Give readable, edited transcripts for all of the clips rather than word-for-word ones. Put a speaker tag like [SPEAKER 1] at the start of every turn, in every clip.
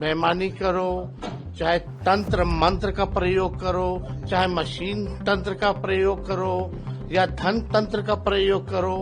[SPEAKER 1] बेईमानी करो, चाहे तंत्र मंत्र का प्रयोग करो, चाहे मशीन तंत्र का प्रयोग करो या धन तंत्र का प्रयोग करो,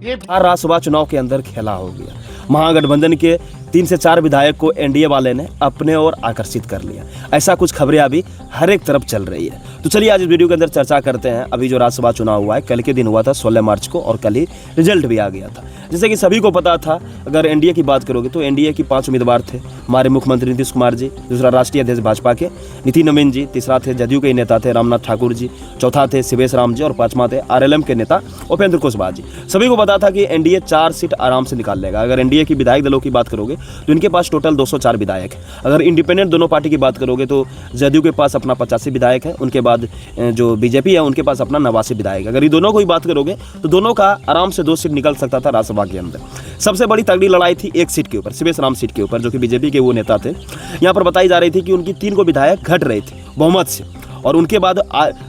[SPEAKER 1] ये
[SPEAKER 2] राज्यसभा चुनाव के अंदर खेला हो गया। महागठबंधन के 3 से 4 विधायक को एनडीए वाले ने अपने ओर आकर्षित कर लिया। ऐसा कुछ खबरें अभी हर एक तरफ चल रही है। तो चलिए आज इस वीडियो के अंदर चर्चा करते हैं। अभी जो राज्यसभा चुनाव हुआ है, कल के दिन हुआ था 16 मार्च को, और कल ही रिजल्ट भी आ गया था। जैसे कि सभी को पता था, अगर एनडीए की बात करोगे तो एनडीए की 5 उम्मीदवार थे। हमारे मुख्यमंत्री नीतीश कुमार जी, दूसरा राष्ट्रीय अध्यक्ष भाजपा के नितिन नवीन जी, तीसरा थे जदयू के नेता थे रामनाथ ठाकुर जी, चौथा थे शिवेश राम जी और 5वां थे आरएलएम के नेता उपेंद्र कुशवाहा जी। सभी को पता था कि एनडीए 4 सीट आराम से निकाल लेगा। अगर एनडीए की विधायक दलों की बात करोगे तो इनके पास टोटल 204 विधायक है। अगर इंडिपेंडेंट दोनों पार्टी की बात करोगे तो जदयू के पास अपना 85 विधायक है, उनके बाद जो बीजेपी है उनके पास अपना 89 विधायक है। अगर ये दोनों को ही बात करोगे तो दोनों का आराम से 2 सीट निकल सकता था राज्यसभा के अंदर। सबसे बड़ी तगड़ी लड़ाई थी 1 सीट के ऊपर, शिवेश राम सीट के ऊपर, जो कि बीजेपी के वो नेता थे। यहाँ पर बताई जा रही थी कि उनकी 3 को विधायक घट रहे थे बहुमत से, और उनके बाद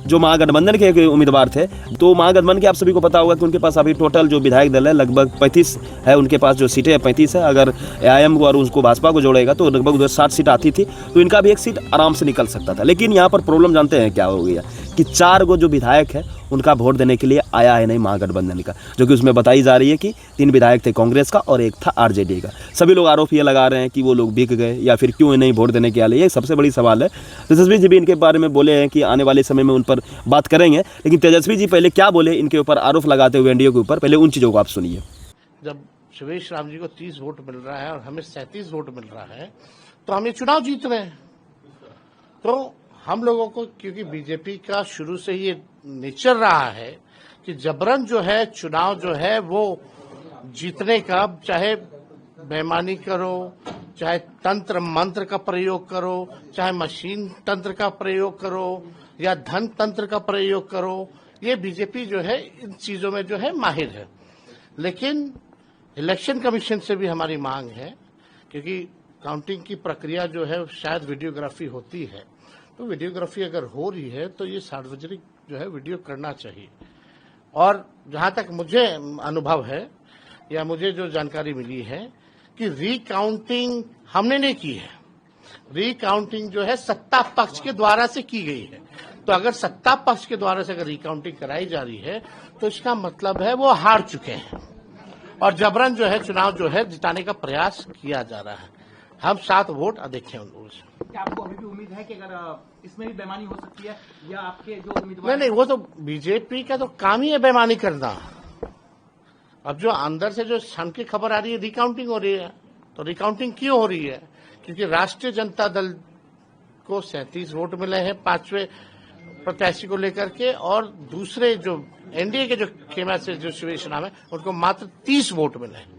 [SPEAKER 2] जो महागठबंधन के उम्मीदवार थे, तो महागठबंधन के आप सभी को पता होगा कि उनके पास अभी टोटल जो विधायक दल है लगभग 35 है, उनके पास जो सीटें 35 है। अगर एआईएम को और उसको भाजपा को जोड़ेगा तो लगभग उधर 60 सीट आती थी, तो इनका भी 1 सीट आराम से निकल सकता था। लेकिन यहाँ पर प्रॉब्लम जानते हैं क्या हो गया कि 4 गो जो विधायक है उनका वोट देने के लिए आया है नहीं महागठबंधन का, जो कि उसमें बताई जा रही है कि 3 विधायक थे कांग्रेस का और 1 था आरजेडी का। सभी लोग आरोप ये लगा रहे हैं कि वो लोग बिक गए या फिर क्यों नहीं वोट देने के लिए। ये सबसे बड़ी सवाल है। तेजस्वी जी भी इनके बारे में बोले हैं कि आने वाले समय में उन पर बात करेंगे, लेकिन तेजस्वी जी पहले क्या बोले इनके ऊपर आरोप लगाते हुए एनडीए के ऊपर, पहले उन चीज़ों को आप सुनिए।
[SPEAKER 1] जब शिवेश राम जी को 30 वोट मिल रहा है और हमें 37 वोट मिल रहा है तो हम ये चुनाव जीत रहे हैं। तो हम लोगों को, क्योंकि बीजेपी का शुरू से ही ये नेचर रहा है कि जबरन जो है चुनाव जो है वो जीतने का, चाहे बेईमानी करो, चाहे तंत्र मंत्र का प्रयोग करो, चाहे मशीन तंत्र का प्रयोग करो या धन तंत्र का प्रयोग करो, ये बीजेपी जो है इन चीजों में जो है माहिर है। लेकिन इलेक्शन कमीशन से भी हमारी मांग है, क्योंकि काउंटिंग की प्रक्रिया जो है शायद वीडियोग्राफी होती है, तो वीडियोग्राफी अगर हो रही है तो ये सार्वजनिक जो है वीडियो करना चाहिए। और जहां तक मुझे अनुभव है या मुझे जो जानकारी मिली है कि रीकाउंटिंग हमने नहीं की है, रीकाउंटिंग जो है सत्ता पक्ष के द्वारा से की गई है। तो अगर सत्ता पक्ष के द्वारा से अगर रीकाउंटिंग कराई जा रही है तो इसका मतलब है वो हार चुके हैं और जबरन जो है चुनाव जो है जिताने का प्रयास किया जा रहा है। हम 7 वोट अधिक हैं उन लोगों से।
[SPEAKER 3] क्या आपको अभी भी उम्मीद है कि अगर इसमें भी बेईमानी हो सकती है, या आपके जो उम्मीदवार
[SPEAKER 1] नहीं, वो तो बीजेपी का तो काम ही है बेईमानी करना। अब जो अंदर से जो सन की खबर आ रही है रिकाउंटिंग हो रही है, तो रिकाउंटिंग क्यों हो रही है? क्योंकि राष्ट्रीय जनता दल को 37 वोट मिले हैं 5वें प्रत्याशी को लेकर के, और दूसरे जो एनडीए के जो खेमा से जो शिवेश राम है उनको मात्र 30 वोट मिले हैं।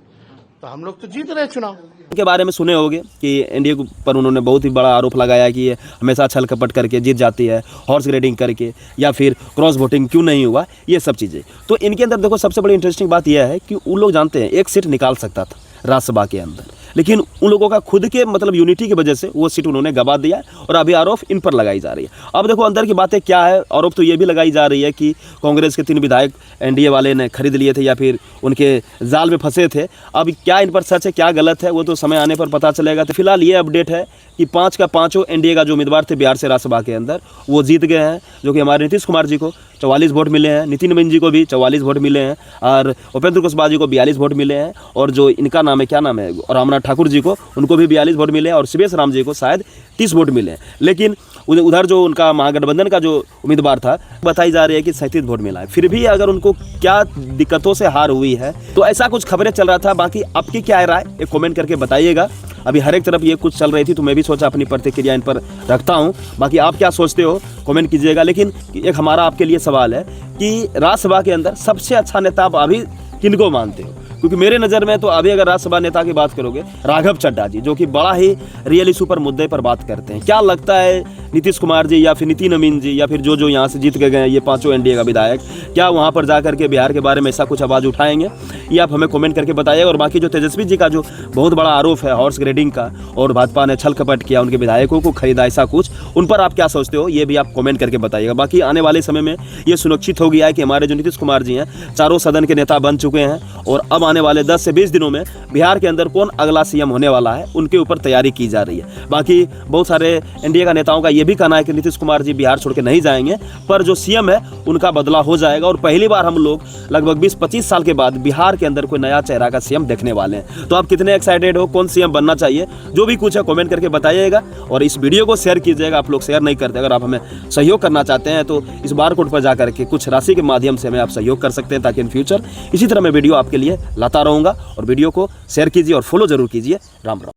[SPEAKER 1] तो हम लोग तो जीत रहे चुनाव।
[SPEAKER 2] के बारे में सुने होंगे कि एनडीए पर उन्होंने बहुत ही बड़ा आरोप लगाया कि ये हमेशा छल कपट करके जीत जाती है, हॉर्स ग्रेडिंग करके, या फिर क्रॉस वोटिंग क्यों नहीं हुआ, ये सब चीज़ें। तो इनके अंदर देखो सबसे बड़ी इंटरेस्टिंग बात यह है कि उन लोग जानते हैं 1 सीट निकाल सकता था राज्यसभा के अंदर, लेकिन उन लोगों का खुद के मतलब यूनिटी की वजह से वो सीट उन्होंने गवा दिया और अभी आरोप इन पर लगाई जा रही है। अब देखो अंदर की बातें क्या है। आरोप तो ये भी लगाई जा रही है कि कांग्रेस के 3 विधायक एनडीए वाले ने खरीद लिए थे या फिर उनके जाल में फंसे थे। अब क्या इन पर सच है क्या गलत है वो तो समय आने पर पता चलेगा। तो फिलहाल ये अपडेट है कि 5 का 5 एनडीए का जो उम्मीदवार थे बिहार से राज्यसभा के अंदर वो जीत गए हैं, जो कि हमारे नीतीश कुमार जी को 44 वोट मिले हैं, नितिन नवीन जी को भी 44 वोट मिले हैं, और उपेंद्र कुशवाहा जी को 42 वोट मिले हैं, और जो इनका नाम है क्या नाम है रामनाथ ठाकुर जी को उनको भी 42 वोट मिले हैं, और शिवेश राम जी को शायद 30 वोट मिले हैं। लेकिन उधर जो उनका महागठबंधन का जो उम्मीदवार था बताई जा रही है कि 37 वोट मिला है। फिर भी अगर उनको क्या दिक्कतों से हार हुई है, तो ऐसा कुछ खबरें चल रहा था। बाकी आपकी क्या राय एक कमेंट करके बताइएगा। अभी हर एक तरफ ये कुछ चल रही थी तो मैं भी सोचा अपनी प्रतिक्रिया इन पर रखता हूँ। बाकी आप क्या सोचते हो कमेंट कीजिएगा। लेकिन एक हमारा आपके लिए सवाल है कि राज्यसभा के अंदर सबसे अच्छा नेता आप अभी किनको मानते हो? क्योंकि मेरे नज़र में तो अभी अगर राज्यसभा नेता की बात करोगे राघव चड्ढा जी, जो कि बड़ा ही रियल इशू पर मुद्दे पर बात करते हैं। क्या लगता है नीतीश कुमार जी या फिर नितिन नवीन जी या फिर जो यहाँ से जीत के गए ये पांचों एनडीए का विधायक, क्या वहाँ पर जा करके बिहार के बारे में ऐसा कुछ आवाज़ उठाएंगे? ये आप हमें कमेंट करके बताइएगा। और बाकी जो तेजस्वी जी का जो बहुत बड़ा आरोप है हॉर्स ग्रेडिंग का, और भाजपा ने छल कपट किया, उनके विधायकों को खरीदा, ऐसा कुछ, उन पर आप क्या सोचते हो ये भी आप कमेंट करके बताइएगा। बाकी आने वाले समय में ये सुनिश्चित हो गया है कि हमारे जो नीतीश कुमार जी हैं चारों सदन के नेता बन चुके हैं, और अब आने वाले 10 से 20 दिनों में बिहार के अंदर कौन अगला सीएम होने वाला है उनके ऊपर तैयारी की जा रही है। बाकी बहुत सारे एनडीए का नेताओं का ये भी कहना है कि नीतीश कुमार जी बिहार छोड़ के नहीं जाएंगे, पर जो सीएम है उनका बदला हो जाएगा, और पहली बार हम लोग लगभग 20-25 साल के बाद बिहार के अंदर कोई नया चेहरा का सीएम देखने वाले हैं। तो आप कितने एक्साइटेड हो, कौन सीएम बनना चाहिए, जो भी कुछ है कमेंट करके बताइएगा, और इस वीडियो को शेयर कीजिएगा। आप लोग शेयर नहीं करते, अगर आप हमें सहयोग करना चाहते हैं तो इस बार कोड पर जाकर के कुछ राशि के माध्यम से हमें आप सहयोग कर सकते हैं, ताकि इन फ्यूचर इसी तरह मैं वीडियो आपके लिए लाता रहूँगा। और वीडियो को शेयर कीजिए और फॉलो जरूर कीजिए। राम राम।